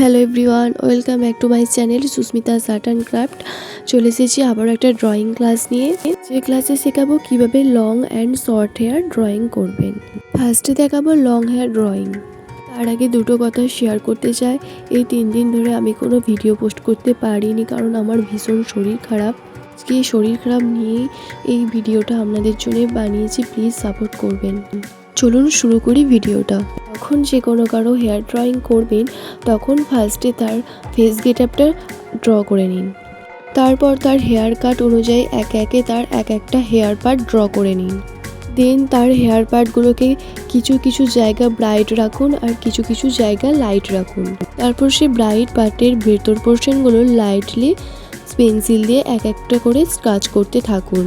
Hello everyone, welcome back to my channel Susmita's art and craft. চলে এসেছি আবার একটা ড্রয়িং ক্লাস নিয়ে। যে ক্লাসে শেখাবো কিভাবে long and short hair drawing করবেন। ফার্স্টে দেখাবো লং হেয়ার ড্রয়িং। তার আগে দুটো কথা শেয়ার করতে চাই। এই 3 দিন ধরে আমি কোনো ভিডিও পোস্ট করতে পারিনি, কারণ আমার ভীষণ শরীর খারাপ। আজকে শরীর খারাপ নিয়েই এই ভিডিওটা আপনাদের জন্য বানিয়েছি, প্লিজ সাপোর্ট করবেন। চলুন শুরু করি ভিডিওটা। যখন যে কোনো কারো হেয়ার ড্রয়িং করবেন তখন ফার্স্টে তার ফেস গেটআপটা ড্র করে নিন। তারপর তার হেয়ার কাট অনুযায়ী একে একে তার এক একটা হেয়ার পার্ট ড্র করে নিন। দেন তার হেয়ার পার্টগুলোকে কিছু কিছু জায়গা ব্রাইট রাখুন আর কিছু কিছু জায়গা লাইট রাখুন। তারপর সে ব্রাইট পার্টের ভেতর পোর্শনগুলো লাইটলি পেন্সিল দিয়ে এক একটা করে স্ক্রাচ করতে থাকুন।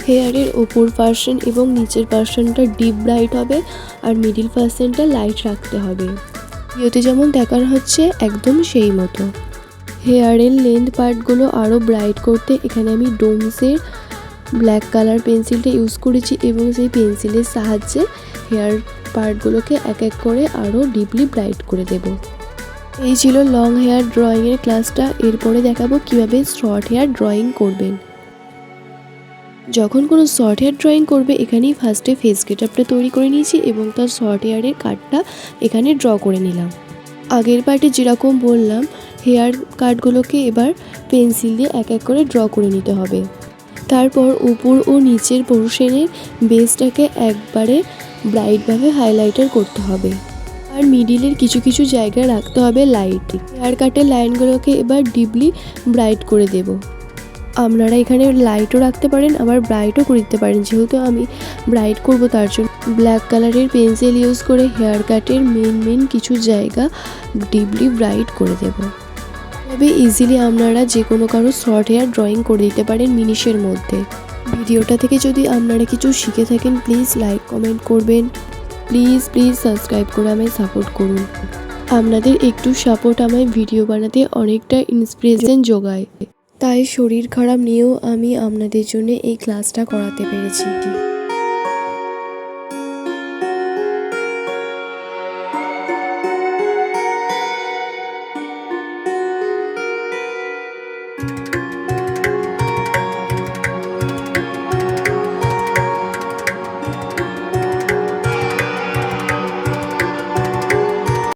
হেয়ারের ওপর পার্সন এবং নিচের পার্সনটা ডিপ ব্রাইট হবে আর মিডিল পার্সনটা লাইট রাখতে হবে। ভিডিওতে যেমন দেখানো হচ্ছে একদম সেই মতো। হেয়ারের লেন্থ পার্টগুলো আরও ব্রাইট করতে এখানে আমি ডোমসের ব্ল্যাক কালার পেন্সিলটা ইউজ করেছি এবং সেই পেন্সিলের সাহায্যে হেয়ার পার্টগুলোকে এক এক করে আরও ডিপলি ব্রাইট করে দেব। এই ছিল লং হেয়ার ড্রয়িংয়ের ক্লাসটা। এরপরে দেখাবো কিভাবে শর্ট হেয়ার ড্রয়িং করবেন। যখন কোনো শর্ট হেয়ার ড্রয়িং করবে এখানেই ফার্স্টে ফেস গেটআপটা তৈরি করে নিয়েছি এবং তার শর্ট হেয়ারের কাটটা এখানে ড্র করে নিলাম। আগের পার্টে যেরকম বললাম হেয়ার কাটগুলোকে এবার পেন্সিল দিয়ে এক এক করে ড্র করে নিতে হবে। তারপর উপর ও নিচের পোর্শনের বেসটাকে একবারে ব্রাইটভাবে হাইলাইটার করতে হবে আর মিডিলের কিছু কিছু জায়গায় রাখতে হবে লাইট। হেয়ার কাটের লাইনগুলোকে এবার ডিপলি ব্রাইট করে দেব। আপনারা এখানে লাইটও রাখতে পারেন আবার ব্রাইটও করে দিতে পারেন। যেহেতু আমি ব্রাইট করব তার জন্য ব্ল্যাক কালারের পেন্সিল ইউজ করে হেয়ার কাটের মেন কিছু জায়গা ডিপলি ব্রাইট করে দেব। তবে ইজিলি আপনারা যে কোনো কারো শর্ট হেয়ার ড্রয়িং করে দিতে পারেন মিনিটের মধ্যে। ভিডিওটা থেকে যদি আপনারা কিছু শিখে থাকেন প্লিজ লাইক কমেন্ট করবেন। প্লিজ সাবস্ক্রাইব করে আমায় সাপোর্ট করুন। আপনাদের একটু সাপোর্ট আমায় ভিডিও বানাতে অনেকটা ইন্সপিরেশন যোগায়। তাই শরীর খারাপ নিয়েও আমি আপনাদের জন্য এই ক্লাসটা করাতে পেরেছি।